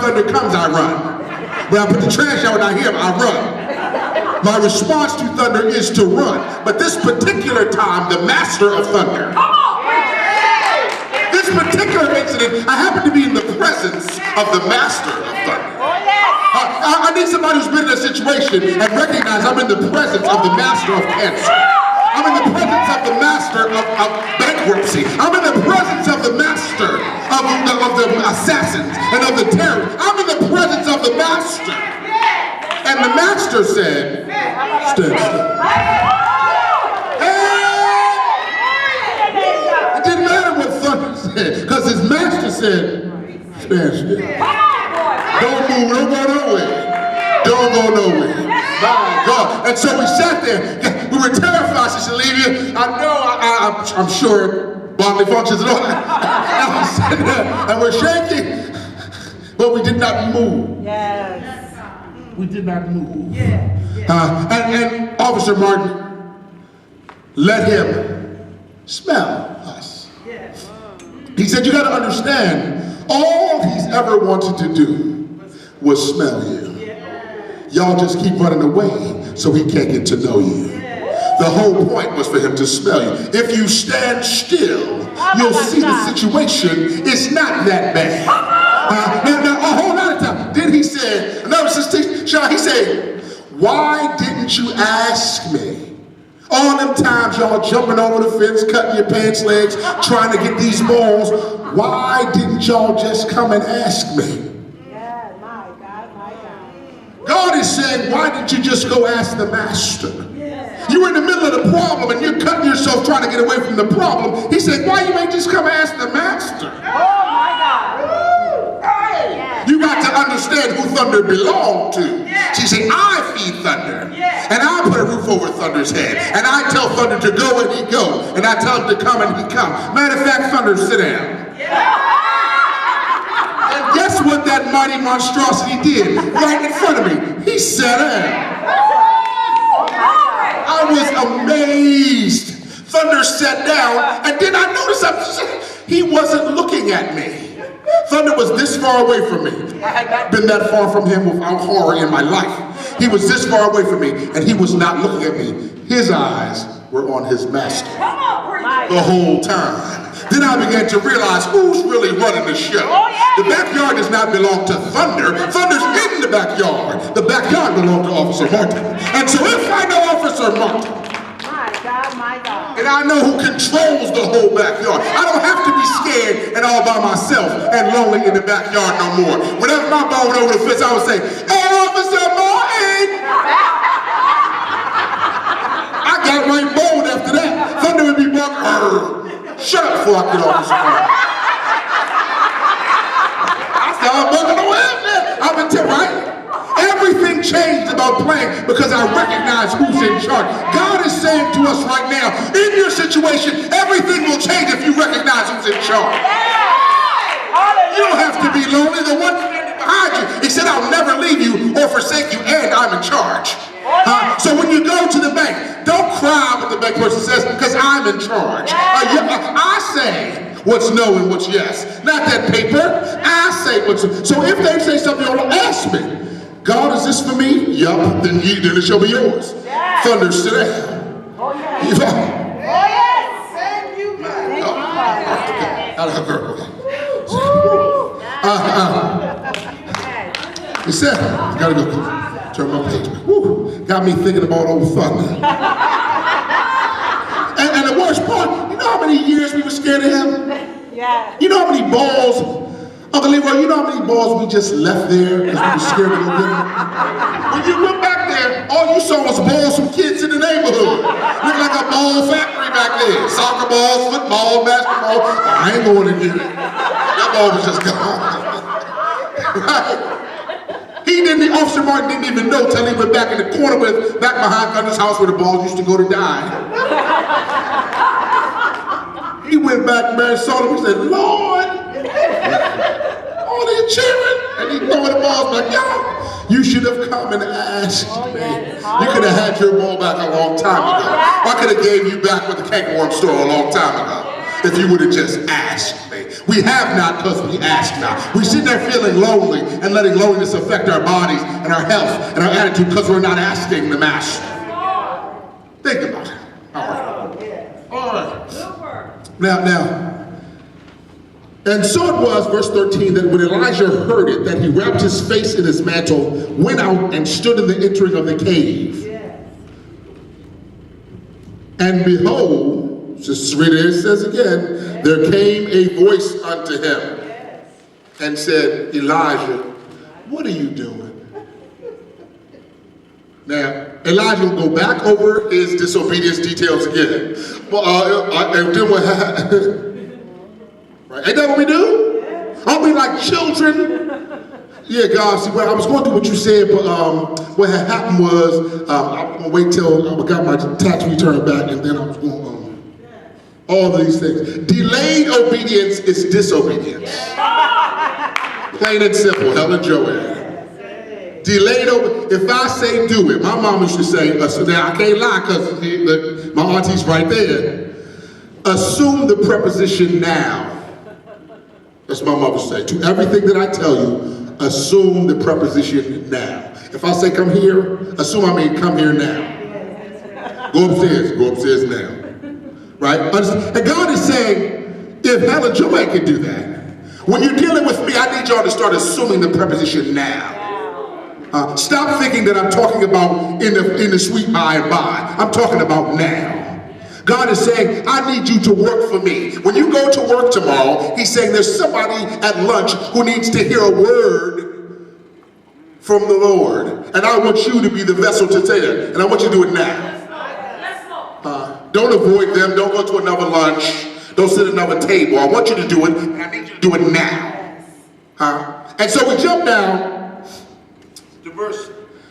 thunder comes, I run. When I put the trash out and I hear him, I run. My response to thunder is to run. But this particular time, the master of thunder. This particular incident, I happen to be in the presence of the master of thunder. I need somebody who's been in a situation and recognize I'm in the presence of the master of cancer. I'm in the presence of the master of bankruptcy. I'm in the presence of the master of the assassins and of the terrorists. I'm in the presence of the master. And the master said, stand still. It didn't matter what thunder said, because his master said, stand still. Don't move, don't go nowhere. Don't go nowhere. My God. And so we sat there. We were terrified, Sister Levia. I know, I'm sure bodily functions and all that. And we sat there and we're shaking, but we did not move. Yes. We did not move. Yeah. And Officer Martin let him smell us. Yes. He said, you got to understand, all he's ever wanted to do was smell you. Y'all just keep running away so he can't get to know you. The whole point was for him to smell you. If you stand still, you'll see the situation is not that bad. Now, a whole lot of time. Then he said, another sister, Sean, he said, why didn't you ask me? All them times y'all jumping over the fence, cutting your pants legs, trying to get these balls, why didn't y'all just come and ask me? Yeah, my God. God is saying, why didn't you just go ask the master? You were in the middle of the problem and you're cutting yourself trying to get away from the problem. He said, why you ain't just come ask the master? Oh my God. You got to understand who thunder belonged to. She said, I feed thunder. And I put a roof over thunder's head. And I tell thunder to go and he go. And I tell him to come and he come. Matter of fact, thunder, sit down. And guess what that mighty monstrosity did? Right in front of me. He sat down. I was amazed. Thunder sat down, and then I noticed he wasn't looking at me. Thunder was this far away from me. I had not been that far from him without horror in my life. He was this far away from me, and he was not looking at me. His eyes were on his master the whole time. Then I began to realize who's really running the show. The backyard does not belong to Thunder. Thunder's in the backyard. The backyard belongs to Officer Martin. And so if I know Officer Martin, My God. and I know who controls the whole backyard, I don't have to be scared and all by myself and lonely in the backyard no more. Whenever my ball went over the fence, I would say, hey, Officer Martin! I got right bold after that. Thunder would be barking, shut up before I get off this phone. I started bugging away up there. I've been telling, right? Everything changed about playing because I recognize who's in charge. God is saying to us right now, in your situation, everything will change if you recognize who's in charge. You don't have to be lonely. The one standing behind you, he said, I'll never leave you or forsake you, and I'm in charge. So when you go to the bank, don't cry what the bank person says, because I'm in charge. I say what's no and what's yes. Not that paper. I say what's so if they say something, you'll ask me, God, is this for me? Yup, then it shall be yours. Thunder, sit down. Oh yes. Thank you, He said, I gotta go turn my page. Woo, got me thinking about old Thunder. and the worst part, you know how many years we were scared of him? Yeah. You know how many balls, Uncle Leroy, you know how many balls we just left there because we were scared to go get them? When you went back there, all you saw was balls from kids in the neighborhood. Looked like a ball factory back there. Soccer balls, football, basketball. I ain't going to get it. That ball was just gone. Right? Officer Martin didn't even know till he went back in the corner back behind Thunder's house where the balls used to go to die. He went back, man, saw them, he said, Lord, all these children, and he throwing the balls back, yo, you should have come and asked me. You could have had your ball back a long time ago. I could have gave you back with the cake warm store a long time ago. if you would have just asked me. We have not because we ask not. We sit there feeling lonely and letting loneliness affect our bodies and our health and our attitude because we're not asking the Master. Think about it. All right. All right. Now. And so it was, verse 13, that when Elijah heard it, that he wrapped his face in his mantle, went out and stood in the entering of the cave. Yes. And behold, just read it, it says again, yes. There came a voice unto him, yes. And said, Elijah, what are you doing? Now, Elijah will go back over his disobedience details again. And then what happened? Right. Ain't that what we do? Yeah. Aren't we like children? Yeah, God, see, well, I was going to do what you said, but what had happened was, I'm going to wait till I got my tax return back, and then I was going all of these things. Delayed obedience is disobedience. Plain and simple, Helen Joanne. Delayed obedience. If I say do it, my mom used to say, now I can't lie because my auntie's right there. Assume the preposition now. That's what my mother say. To everything that I tell you, assume the preposition now. If I say come here, assume I mean come here now. Go upstairs now. Right? And God is saying, if Helen Joanne can do that, when you're dealing with me, I need y'all to start assuming the preposition now. Stop thinking that I'm talking about in the sweet by and by. I'm talking about now. God is saying, I need you to work for me. When you go to work tomorrow, he's saying there's somebody at lunch who needs to hear a word from the Lord. And I want you to be the vessel to say it. And I want you to do it now. Don't avoid them. Don't go to another lunch. Don't sit at another table. I want you to do it, and I need you to do it now. And so we jump down to verse,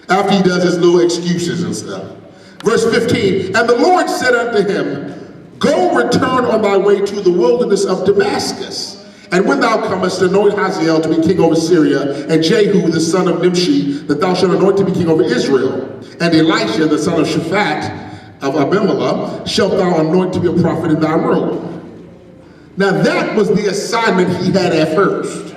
after he does his little excuses and stuff. Verse 15, and the Lord said unto him, go return on thy way to the wilderness of Damascus. And when thou comest, anoint Hazael to be king over Syria, and Jehu the son of Nimshi, that thou shalt anoint to be king over Israel. And Elisha the son of Shaphat of Abimelech shalt thou anoint to be a prophet in thy room. Now that was the assignment he had at first.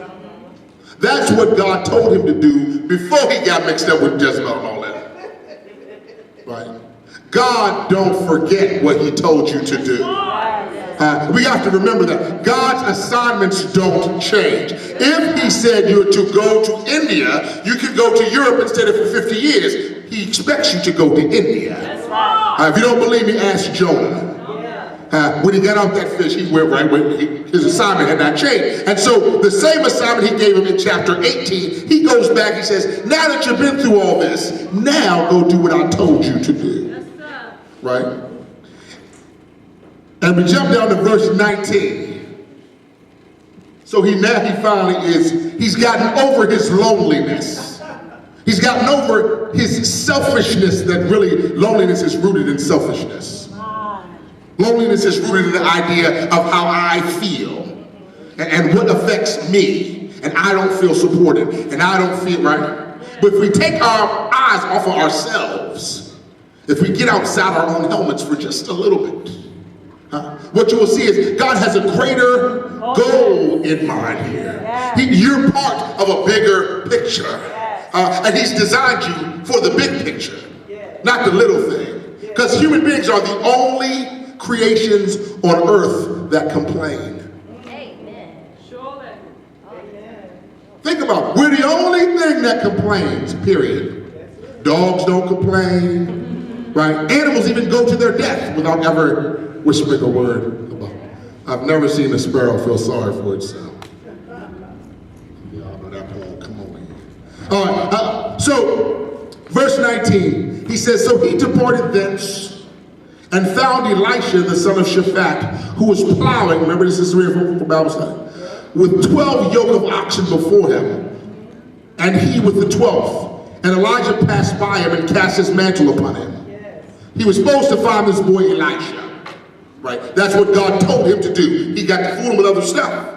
That's what God told him to do before he got mixed up with Jezebel and all that. Right? God don't forget what he told you to do. We have to remember that God's assignments don't change. If he said you're to go to India, you could go to Europe and stay there for 50 years. He expects you to go to India. If you don't believe me, ask Jonah. When he got off that fish, he went right where his assignment had not changed. And so the same assignment he gave him in chapter 18, he goes back, he says, now that you've been through all this, now go do what I told you to do. Right? And we jump down to verse 19. So he's gotten over his loneliness. He's gotten over his selfishness, that really loneliness is rooted in selfishness. Loneliness is rooted in the idea of how I feel and what affects me, and I don't feel supported, and I don't feel right. But if we take our eyes off of ourselves, if we get outside our own helmets for just a little bit, what you will see is God has a greater goal in mind here. You're part of a bigger picture, and he's designed you for the big picture, not the little thing. Because human beings are the only creations on earth that complain. Amen. Surely. Amen. Think about it. We're the only thing that complains, period. Dogs don't complain, right? Animals even go to their death without ever whispering a word about it. I've never seen a sparrow feel sorry for itself. Y'all know that poem, come on in. All right, so verse 19, he says, so he departed thence and found Elisha, the son of Shaphat, who was plowing, remember this is from Bible study, with 12 yoke of oxen before him, and he with the 12th. And Elijah passed by him and cast his mantle upon him. He was supposed to find this boy Elisha, right? That's what God told him to do. He got to fool him with other stuff,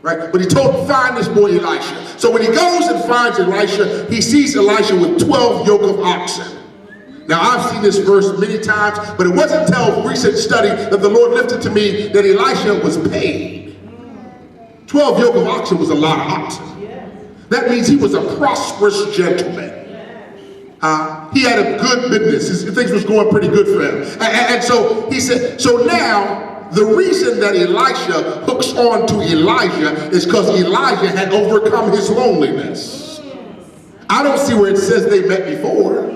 right? But he told him, find this boy Elisha. So when he goes and finds Elisha, he sees Elisha with 12 yoke of oxen. Now, I've seen this verse many times, but it wasn't until recent study that the Lord lifted to me that Elisha was paid. 12 yoke of oxen was a lot of oxen. That means he was a prosperous gentleman. He had a good business. Things was going pretty good for him. And so he said, so now the reason that Elisha hooks on to Elijah is because Elijah had overcome his loneliness. I don't see where it says they met before.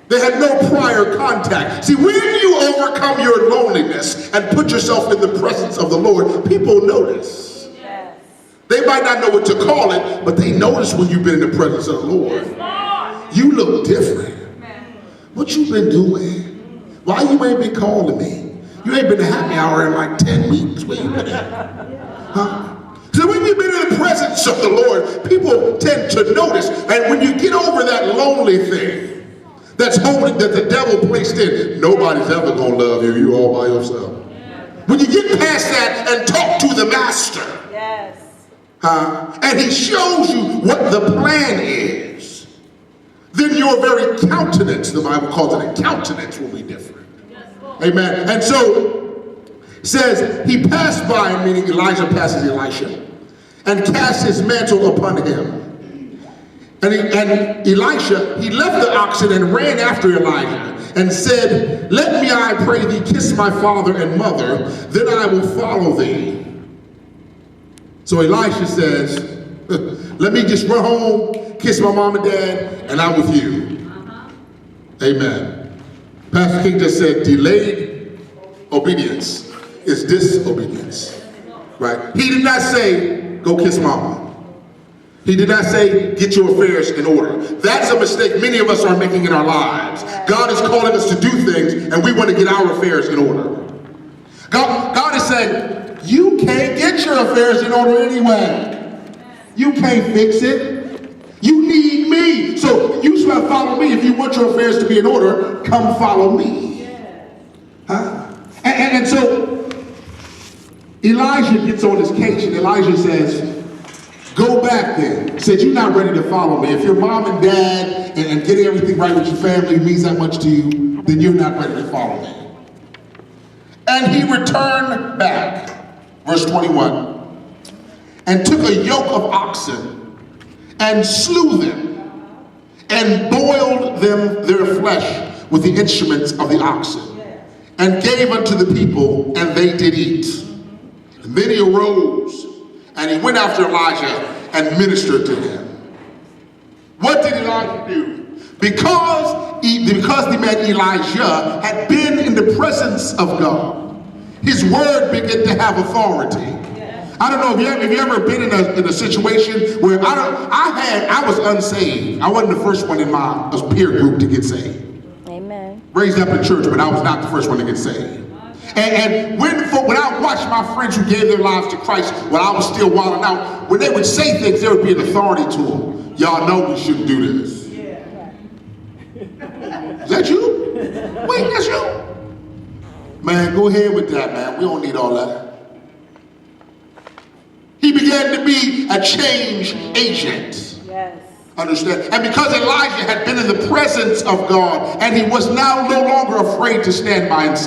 They had no prior contact. See, when you overcome your loneliness and put yourself in the presence of the Lord, people notice. Yes. They might not know what to call it, but they notice when you've been in the presence of the Lord. You look different. What you been doing? Why you ain't been calling me? You ain't been to happy hour in like 10 weeks. Where you been at? Huh? So when you've been in the presence of the Lord, people tend to notice. And when you get over that lonely thing, that's holding that the devil placed in. Nobody's ever gonna love you. You all by yourself. When you get past that and talk to the master, yes, and he shows you what the plan is, then your very countenance, the Bible calls it a countenance, will be different. Amen. And so it says he passed by, meaning Elijah passes Elisha, and cast his mantle upon him. And Elisha, he left the oxen and ran after Elijah and said, let me, I pray thee, kiss my father and mother, then I will follow thee. So Elisha says, let me just run home, kiss my mom and dad, and I'm with you. Amen. Pastor King just said, delayed obedience is disobedience. Right? He did not say, go kiss mama. He did not say, get your affairs in order. That's a mistake many of us are making in our lives. God is calling us to do things, and we want to get our affairs in order. God is saying, you can't get your affairs in order anyway. You can't fix it. You need me. So you should follow me. If you want your affairs to be in order, come follow me. Huh? And so Elijah gets on his case, and Elijah says, go back then. Said, you're not ready to follow me. If your mom and dad and getting everything right with your family means that much to you, then you're not ready to follow me. And he returned back, verse 21, and took a yoke of oxen and slew them and boiled them their flesh with the instruments of the oxen and gave unto the people, and they did eat. And then he arose and he went after Elijah and ministered to him. What did Elijah do? Because the man Elijah had been in the presence of God, his word began to have authority. I don't know if you ever been in a situation where I was unsaved. I wasn't the first one in my peer group to get saved. Amen. Raised up in church, but I was not the first one to get saved. And when I watched my friends who gave their lives to Christ when I was still wilding out, when they would say things, there would be an authority to them. Y'all know we shouldn't do this. Yeah. Is that you? Wait, that's you? Man, go ahead with that, man. We don't need all that. He began to be a change agent. Yes. Understand? And because Elijah had been in the presence of God, and he was now no longer afraid to stand by himself.